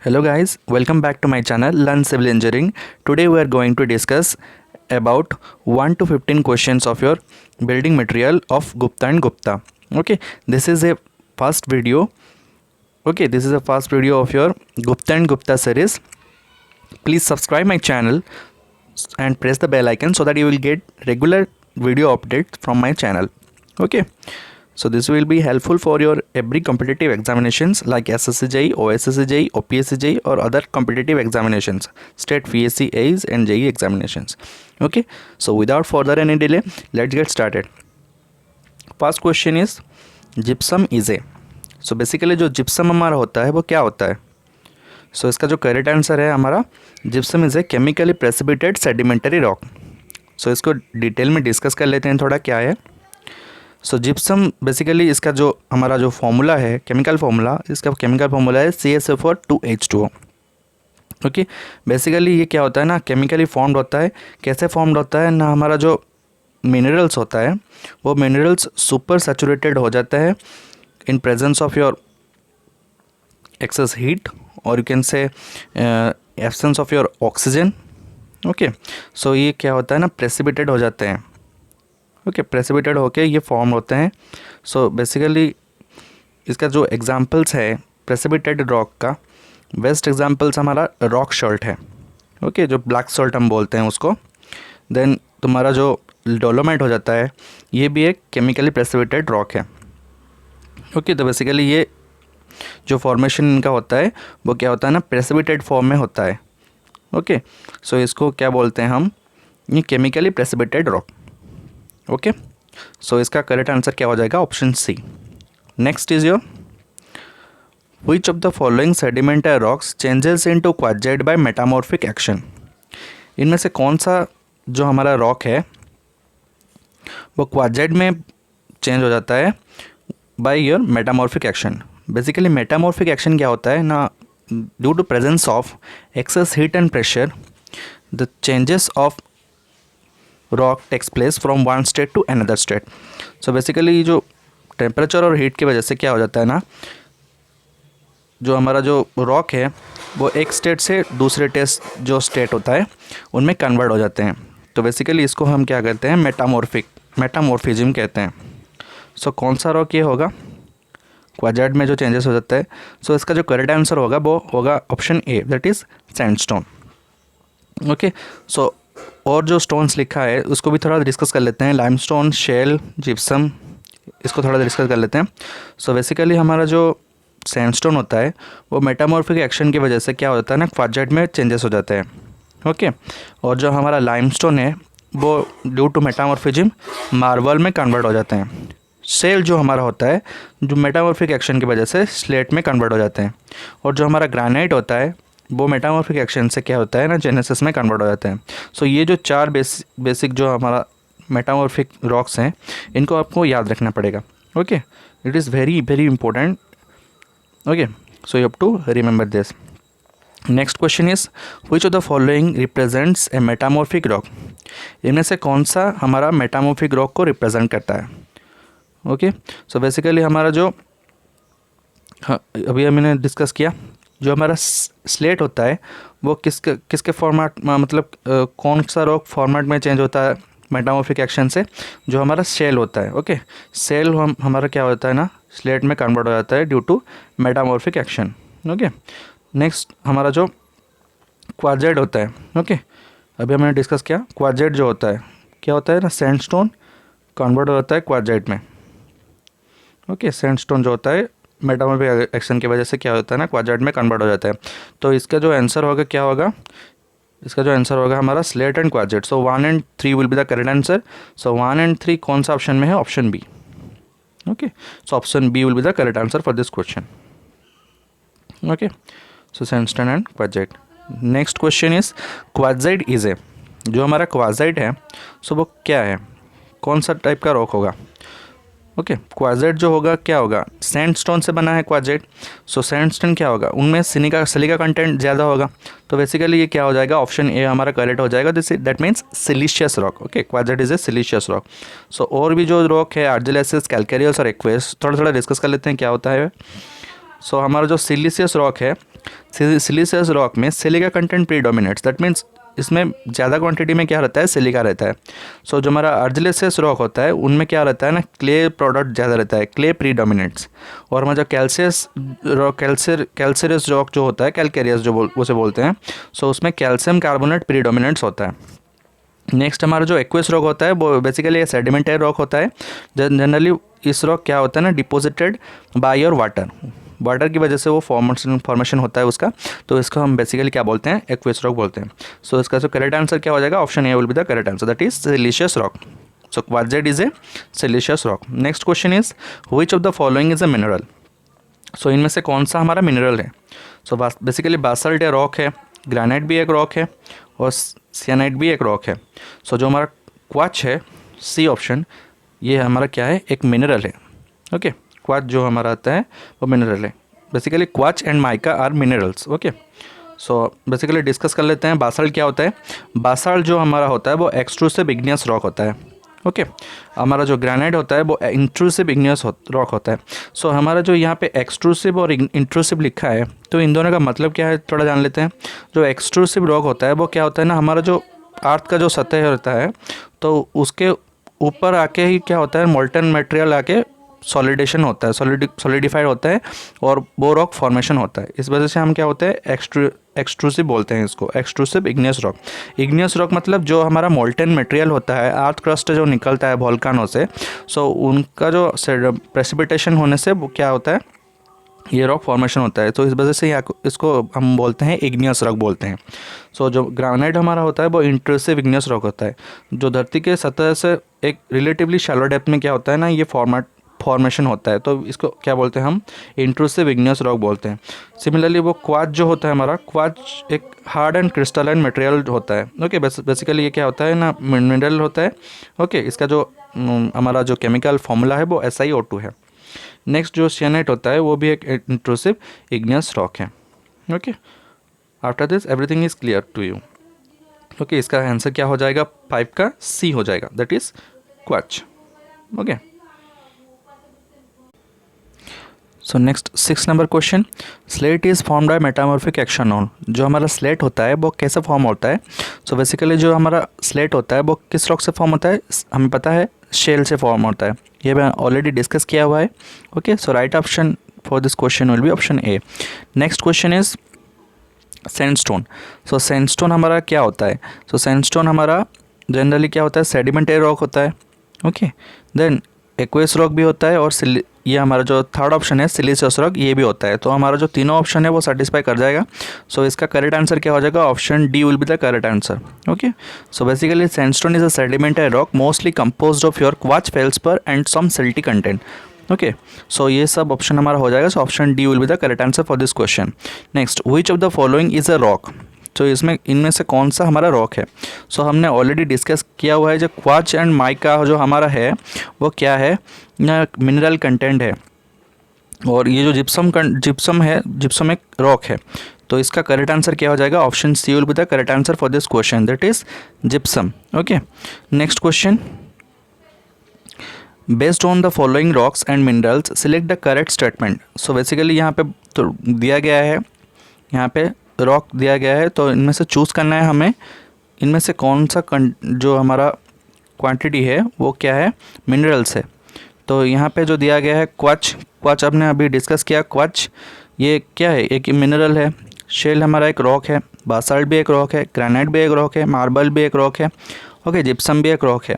Hello guys, welcome back to my channel Learn Civil Engineering. Today we are going to discuss about 1 to 15 questions of your building material of Gupta and Gupta. Okay, this is a first video. Okay, this is a first video of your Gupta and Gupta series. Please subscribe my channel and press the bell icon so that you will get regular video updates from my channel. Okay. So this will be helpful for your every competitive examinations like SSC JEE, OSSC JEE, OPSC JEE or other competitive examinations, state VSC, AIS and JEE examinations. Okay, so without further any delay, let's get started. First question is gypsum is a. So basically जो gypsum हमारा होता है वो क्या होता है? So इसका जो करेक्ट आंसर है हमारा gypsum is a chemically precipitated sedimentary rock. So इसको डिटेल में डिस्कस कर लेते हैं थोड़ा क्या है. सो जिप्सम बेसिकली इसका जो हमारा जो फॉर्मूला है केमिकल फार्मूला, इसका केमिकल फार्मूला है CSO4 ओके. बेसिकली ये क्या होता है ना, केमिकली फॉर्म्ड होता है. कैसे फॉर्म्ड होता है ना, हमारा जो मिनरल्स होता है वो मिनरल्स सुपर सैचुरेटेड हो जाता है in presence of your excess heat और you can say absence of your oxygen. Okay, so ये क्या होता है ना, प्रेसिपिटेट हो जाते हैं. ओके, प्रेसिपिटेट होके ये फॉर्म होते हैं. सो बेसिकली इसका जो एग्जांपल्स है प्रेसिपिटेटेड रॉक का, बेस्ट एग्जांपल्स हमारा रॉक सॉल्ट है. ओके, जो ब्लैक सॉल्ट हम बोलते हैं उसको. देन तुम्हारा जो डोलोमाइट हो जाता है ये भी एक केमिकली प्रेसिपिटेटेड रॉक है. ओके, तो बेसिकली ये जो फॉर्मेशन इनका होता है वो क्या होता है ना, प्रेसिपिटेटेड फॉर्म में होता है. ओके, सो इसको क्या बोलते हैं हम, ये chemically precipitated rock. Okay, so इसका करेक्ट आंसर क्या हो जाएगा, option C. Next is your which of the following sedimentary rocks changes into quartzite by metamorphic action. इनमें से कौन सा जो हमारा रॉक है वो क्वार्टजाइट में चेंज हो जाता है by your metamorphic action. Basically metamorphic action क्या होता है ना, due to presence of excess heat and pressure the changes of rock takes place from one state to another state. So basically जो temperature और heat की वजह से क्या हो जाता है ना, जो हमारा जो रॉक है वो एक स्टेट से दूसरे टेस्ट जो स्टेट होता है उनमें कन्वर्ट हो जाते हैं. तो बेसिकली इसको हम क्या कहते हैं, मेटामॉर्फिज्म कहते हैं. सो कौन सा रॉक ये होगा, क्वार्टजाइट में जो चेंजेस हो जाता है. सो इसका जो करेक्ट आंसर होगा वो होगा option A, that is sandstone. Okay, so और जो स्टोन्स लिखा है उसको भी थोड़ा डिस्कस कर लेते हैं. लाइमस्टोन, शेल, जिप्सम, इसको थोड़ा डिस्कस कर लेते हैं. सो बेसिकली हमारा जो सैंडस्टोन होता है वो मेटामॉर्फिक एक्शन की वजह से क्या होता है ना, क्वार्टजाइट में चेंजेस हो जाते हैं. ओके, और जो हमारा लाइमस्टोन है वो ड्यू टू मेटामॉर्फिज्म मार्बल में कन्वर्ट हो जाते हैं. शेल जो हमारा होता है जो मेटामॉर्फिक एक्शन की वजह से स्लेट में कन्वर्ट हो जाते हैं. और जो हमारा ग्रेनाइट होता है वो मेटामॉर्फिक एक्शन से क्या होता है ना, जेनेसिस में कन्वर्ट हो जाते हैं. सो ये जो चार बेसिक जो हमारा मेटामॉर्फिक रॉक्स हैं इनको आपको याद रखना पड़ेगा. Okay, it is very very important. Okay, so you have to remember this. Next question is which of the following represents a metamorphic rock. इनमें से कौन सा हमारा मेटामॉर्फिक रॉक को रिप्रेजेंट करता है. ओके, सो बेसिकली हमारा जो अभी हमने डिस्कस किया, जो हमारा स्लेट होता है वो किसके फॉर्मेट मतलब कौन सा रॉक फॉर्मेट में चेंज होता है मेटामॉर्फिक एक्शन से, जो हमारा शेल होता है. ओके, शेल हमारा क्या होता है ना, स्लेट में कन्वर्ट हो जाता है due to metamorphic action. Okay, next हमारा जो क्वार्टजाइट होता है. ओके, अभी हमने डिस्कस किया क्वार्टजाइट जो होता है क्या होता है ना, सैंडस्टोन कन्वर्ट हो जाता है क्वार्टजाइट में. ओके, सैंडस्टोन जो होता है मेटामॉर्फिक एक्शन की वजह से क्या होता है ना, क्वार्टजाइट में कन्वर्ट हो जाता है. तो इसका जो आंसर होगा क्या होगा, इसका जो आंसर होगा हमारा slate and quartzite. So 1 and 3 will be the correct answer. So 1 and 3 कौन सा ऑप्शन में है, option B. Okay, so option B will be the correct answer for this question. Okay, so sandstone and quartzite. Next question is quartzite is a. जो हमारा quartzite है सो वो क्या है, कौन सा टाइप का रॉक होगा. ओके, क्वार्टजाइट जो होगा क्या होगा, सैंडस्टोन से बना है क्वार्टजाइट. सो सैंडस्टोन क्या होगा, उनमें सिलिका कंटेंट ज़्यादा होगा. तो बेसिकली ये क्या हो जाएगा, ऑप्शन ए हमारा करेक्ट हो जाएगा. This that means siliceous rock. Okay, quartzite is a siliceous rock. So और भी जो रॉक है आर्जिलेसिस, कैलकेरियस और एक्वेस, थोड़ा थोड़ा डिस्कस कर लेते हैं क्या होता है. सो हमारा जो सिलिशियस रॉक है सिलिशियस रॉक में सिलिका कंटेंट प्रीडोमिनेट्स, दैट मीन्स इसमें ज़्यादा क्वांटिटी में क्या रहता है, सिलिका रहता है। सो जो हमारा अर्जिलेसियस रॉक होता है उनमें क्या रहता है ना, क्ले प्रोडक्ट ज़्यादा रहता है, क्ले प्रीडोमिनेट्स। और हमारा जो कैल्सियस रॉक जो होता है, कैलकेरियस जो उसे बोलते हैं, सो उसमें कैल्शियम कार्बोनेट प्रीडोमिनेट्स होता है। नेक्स्ट हमारा जो एक्वेस रॉक होता है वो बेसिकली सेडिमेंटरी रॉक होता है। जनरली इस रॉक क्या होता है ना, डिपोजिटेड बाय योर वाटर की वजह से वो फॉर्मेशन होता है उसका, तो इसको हम बेसिकली क्या बोलते हैं, एक्वेस रॉक बोलते हैं। सो इसका जो करेक्ट आंसर क्या हो जाएगा, option A will be the correct answer, that is siliceous rock. So quartzite is a siliceous rock. Next question is which of the following is a mineral. So इनमें से कौन सा हमारा मिनरल है। So basically बासल्ट एक rock है, granite भी एक रॉक है और सियानाइट भी एक रॉक है। सो जो हमारा क्वार्ट्ज है, सी ऑप्शन, ये हमारा क्या है, एक मिनरल है। ओके, क्वार्ट्ज जो हमारा आता है वो मिनरल है। Basically quartz and mica are minerals. Okay, so basically discuss कर लेते हैं बासल्ट क्या होता है। बासल्ट जो हमारा होता है वो एक्सट्रूसिव इग्नियस रॉक होता है। ओके, हमारा जो ग्रेनाइट होता है वो इंट्रूसिव इग्नियस रॉक होता है। सो हमारा जो यहाँ पे एक्सट्रूसिव और इंट्रूसिव लिखा है, तो इन दोनों का मतलब क्या है थोड़ा जान लेते हैं। जो एक्सट्रूसिव रॉक होता है वो क्या होता है ना, हमारा जो अर्थ का जो सतह होता है, तो उसके ऊपर आके ही क्या होता है, मोल्टन मटेरियल आके सॉलिडेशन होता है, सॉलिडिफाइड होता है और वो रॉक फॉर्मेशन होता है। इस वजह से हम क्या होते हैं, एक्सट्रूसिव बोलते हैं इसको, extrusive igneous rock. Igneous rock मतलब जो हमारा मोल्टन मटेरियल होता है, अर्थ क्रस्ट जो निकलता है वोल्कानों से, सो उनका जो प्रेसिपिटेशन होने से वो क्या होता है, ये रॉक फॉर्मेशन होता है। तो इस वजह से इसको हम बोलते हैं इग्नियस रॉक बोलते हैं। सो जो ग्रेनाइट हमारा होता है वो इंट्रूसिव इग्नियस रॉक होता है, जो धरती के सतह से एक रिलेटिवली शैलो डेप्थ में क्या होता है ना, ये फॉर्मेशन होता है, तो इसको क्या बोलते हैं हम, इंट्रूसिव इग्नियस रॉक बोलते हैं। सिमिलरली वो क्वार्ट्ज जो होता है हमारा, क्वार्ट्ज एक हार्ड एंड क्रिस्टलाइन मटेरियल होता है। ओके, बेसिकली ये क्या होता है ना, मिनरल होता है। ओके, इसका जो हमारा जो केमिकल फॉर्मूला है वो SiO2 है। नेक्स्ट जो सियानाइट होता है वो भी एक इंट्रूसिव इग्नियस रॉक है। Okay, after this everything is clear to you. Okay, इसका आंसर क्या हो जाएगा, 5 का सी हो जाएगा, that is quartz. Okay, so next 6 number question, slate is formed by metamorphic action on. जो हमारा स्लेट होता है वो कैसे फॉर्म होता है। सो बेसिकली जो हमारा स्लेट होता है वो किस रॉक से फॉर्म होता है, हमें पता है शेल से फॉर्म होता है, ये मैं ऑलरेडी डिस्कस किया हुआ है। Okay, so right option for this question will be option A. Next question is sandstone. So sandstone हमारा क्या होता है। सो सैंडस्टोन हमारा जनरली क्या होता है, सेडिमेंटरी रॉक होता है। ओके, देन एक्वेस रॉक भी होता है और ये हमारा जो थर्ड ऑप्शन है सिलिशियस रॉक, ये भी होता है। तो हमारा जो तीनों ऑप्शन है वो सेटिस्फाई कर जाएगा। सो इसका करेक्ट आंसर क्या हो जाएगा, option D will be the correct answer. Okay, so basically sandstone is a sedimentary rock mostly composed of your quartz feldspar and some silty content. Okay, so ये सब ऑप्शन हमारा हो जाएगा। So option D will be the correct answer for this question. Next, which of the following is a rock. तो इनमें से कौन सा हमारा रॉक है। सो हमने ऑलरेडी डिस्कस किया हुआ है, जो क्वार्ट्ज एंड माइका जो हमारा है वो क्या है ना, मिनरल कंटेंट है। और ये जो जिप्सम है, जिप्सम एक रॉक है। तो इसका करेक्ट आंसर क्या हो जाएगा, option C will be the correct answer for this question, that is gypsum. Okay, next question, based on the following rocks and minerals select the correct statement. So basically यहाँ पे तो दिया गया है, यहाँ पे रॉक दिया गया है, तो इनमें से चूज़ करना है हमें, इनमें से कौन सा जो हमारा क्वांटिटी है वो क्या है, मिनरल्स है। तो यहाँ पे जो दिया गया है क्वार्ट्ज आपने अभी डिस्कस किया, क्वार्ट्ज ये क्या है, एक मिनरल है। शेल हमारा एक रॉक है, बासाल्ट भी एक रॉक है, ग्रेनाइट भी एक रॉक है, मार्बल भी एक रॉक है। ओके, जिप्सम भी एक रॉक है।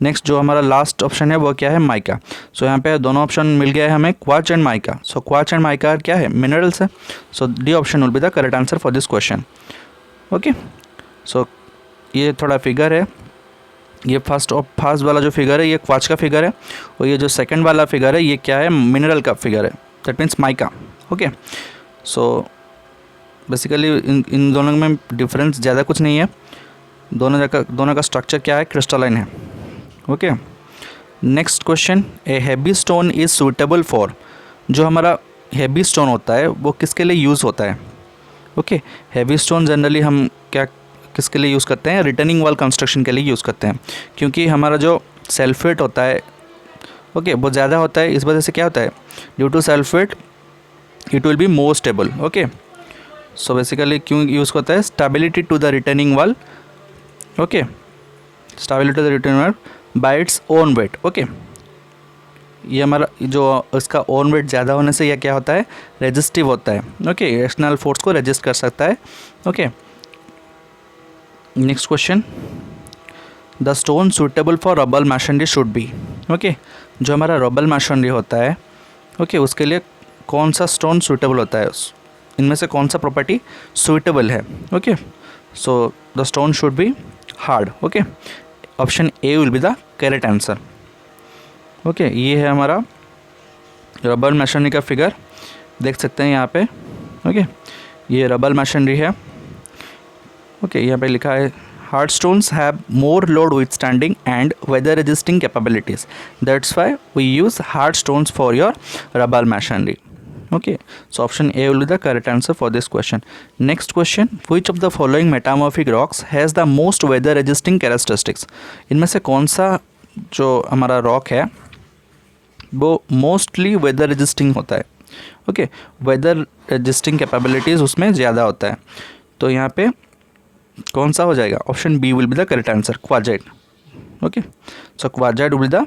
नेक्स्ट जो हमारा लास्ट ऑप्शन है वो क्या है, माइका। सो यहाँ पे दोनों ऑप्शन मिल गया है हमें, quartz and mica. So quartz and mica क्या है, मिनरल्स है। So D option will be the correct answer for this question. Okay, so ये थोड़ा फिगर है, ये फर्स्ट वाला जो फिगर है ये क्वार्ट्ज का फिगर है, और ये जो सेकंड वाला फिगर है ये क्या है, मिनरल का फिगर है, that means mica. Okay, so basically इन दोनों में डिफरेंस ज़्यादा कुछ नहीं है, दोनों का स्ट्रक्चर क्या है, क्रिस्टलाइन है। Okay, next question, a heavy stone is suitable for. जो हमारा हैवी स्टोन होता है वो किसके लिए यूज़ होता है। ओके, हैवी स्टोन जनरली हम किसके लिए यूज़ करते हैं, रिटर्निंग वॉल कंस्ट्रक्शन के लिए यूज़ करते हैं, क्योंकि हमारा जो सल्फेट होता है ओके बहुत ज़्यादा होता है। इस वजह से क्या होता है, due to sulphate it will be more stable. Okay, so basically क्यों यूज़ होता है, stability to the returning wall, okay, stability to the returning wall by its own weight, okay. ये हमारा जो इसका ओन वेट ज़्यादा होने से यह क्या होता है, रेजिस्टिव होता है, ओके, एक्सटर्नल फोर्स को रेजिस्ट कर सकता है, okay. Next question, the stone suitable for rubble machinery should be, okay, जो हमारा रबल मशीनरी होता है, ओके, उसके लिए कौन सा स्टोन सूटेबल होता है, इनमें से कौन सा प्रॉपर्टी सूटेबल है, okay. So the stone should be hard, okay, option A will be the correct answer, okay. ये है हमारा रबल मशीनरी का फिगर, देख सकते हैं यहाँ पे, ओके, ये रबल मशीनरी है, ओके। यहाँ पे लिखा है hard stones have more load withstanding and weather resisting capabilities, that's why we use hard stones for your rubble machinery, okay. So option A will be the correct answer for this question. Next question, which of the following metamorphic rocks has the most weather resisting characteristics, इनमें से कौन सा जो हमारा rock है वो mostly weather resisting होता है, ओके, वेदर रेजिस्टिंग कैपेबिलिटीज़ उसमें ज़्यादा होता है, तो यहाँ पे कौन सा हो जाएगा, option B will be the correct answer, quartzite, okay. So quartzite will be the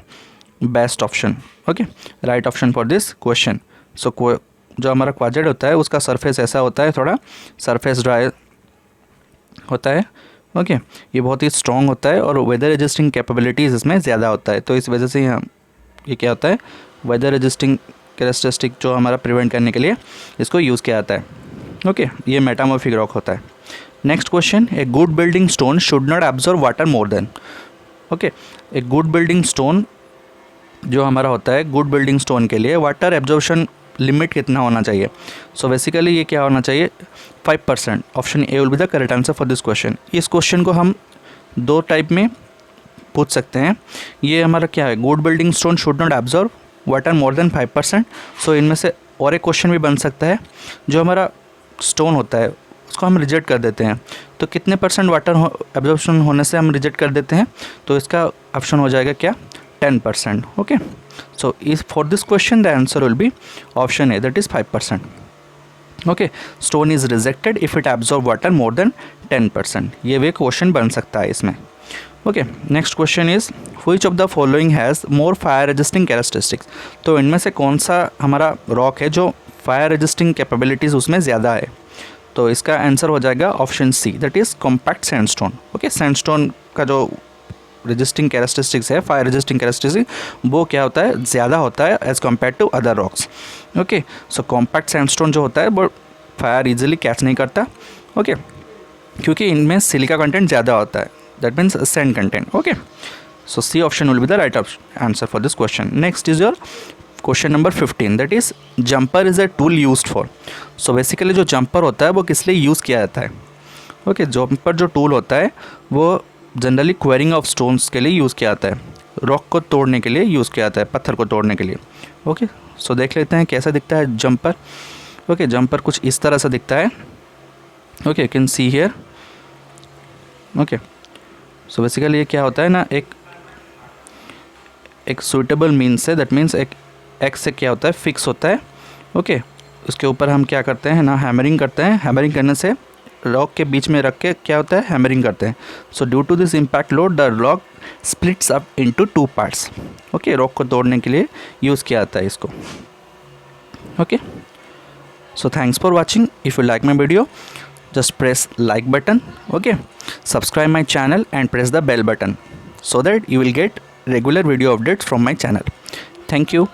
best option, okay, right option for this question. So जो हमारा क्वार्जाइट होता है उसका सरफेस ऐसा होता है, थोड़ा सरफेस ड्राई होता है, ओके, ये बहुत ही स्ट्रॉन्ग होता है और वेदर रेजिस्टिंग कैपेबिलिटीज़ इसमें ज़्यादा होता है, तो इस वजह से ये क्या होता है, वेदर रेजिस्टिंग कैरेक्टरिस्टिक जो हमारा प्रिवेंट करने के लिए इसको यूज़ किया जाता है, ओके। ये मेटामॉर्फिक रॉक होता है। Next question, a good building stone should not absorb water more than, okay, a good building stone जो हमारा होता है, गुड बिल्डिंग स्टोन के लिए वाटर एब्जॉर्प्शन लिमिट कितना होना चाहिए, सो बेसिकली ये क्या होना चाहिए, 5%, option A will be the correct answer for this question. इस क्वेश्चन को हम दो टाइप में पूछ सकते हैं, ये हमारा क्या है, good building stone should not absorb water more than 5%, सो इनमें से और एक क्वेश्चन भी बन सकता है, जो हमारा स्टोन होता है उसको हम रिजेक्ट कर देते हैं, तो कितने परसेंट वाटर एब्जॉर्प्शन होने से हम रिजेक्ट कर देते हैं, तो इसका ऑप्शन हो जाएगा क्या, 10%, okay. So is for this question the answer will be option A, that is 5%, okay. Stone is rejected if it absorb water more than 10%, ये भी क्वेश्चन बन सकता है इसमें, okay. Next question is which of the following has more fire resisting characteristics, तो इनमें से कौन सा हमारा रॉक है जो फायर रेजिस्टिंग कैपेबिलिटीज़ उसमें ज़्यादा है, तो इसका आंसर हो जाएगा option C, that is compact sandstone, okay. Sandstone का जो रेजिस्टिंग कैरेक्टरिस्टिक्स है, फायर रेजिस्टिंग कैरेक्टरिस्टिक, वो क्या होता है, ज़्यादा होता है as compare to other rocks, okay. So compact sandstone जो होता है वो फायर इजीली कैच नहीं करता, ओके, क्योंकि इनमें सिलिका कंटेंट ज़्यादा होता है, that means sand content, okay. So C option will be the right answer for this question. Next is your question number 15, that is jumper is a tool used for, so basically जो jumper होता है वो किस लिए use किया जाता है, okay. Jumper जो टूल होता है वो जनरली क्वेरिंग ऑफ स्टोन्स के लिए यूज़ किया जाता है, रॉक को तोड़ने के लिए यूज़ किया जाता है, पत्थर को तोड़ने के लिए, ओके। सो देख लेते हैं कैसा दिखता है जंपर, ओके। जंपर कुछ इस तरह से दिखता है, okay, you can see here, okay. So basically ये क्या होता है ना, एक सूटेबल मीन्स है, दैट मीन्स एक एक्स से क्या होता है, फिक्स होता है, ओके। उसके ऊपर हम क्या करते हैं ना, हैमरिंग करते हैं, हैमरिंग करने से रॉक के बीच में रख के क्या होता है, हैमरिंग करते हैं, so due to this impact load the rock splits up into 2 parts, okay. Rock को तोड़ने के लिए यूज़ किया जाता है इसको, okay. So thanks for watching, if you like my video just press like button, okay. Subscribe my channel and press the bell button so that you will get regular video updates from my channel. Thank you.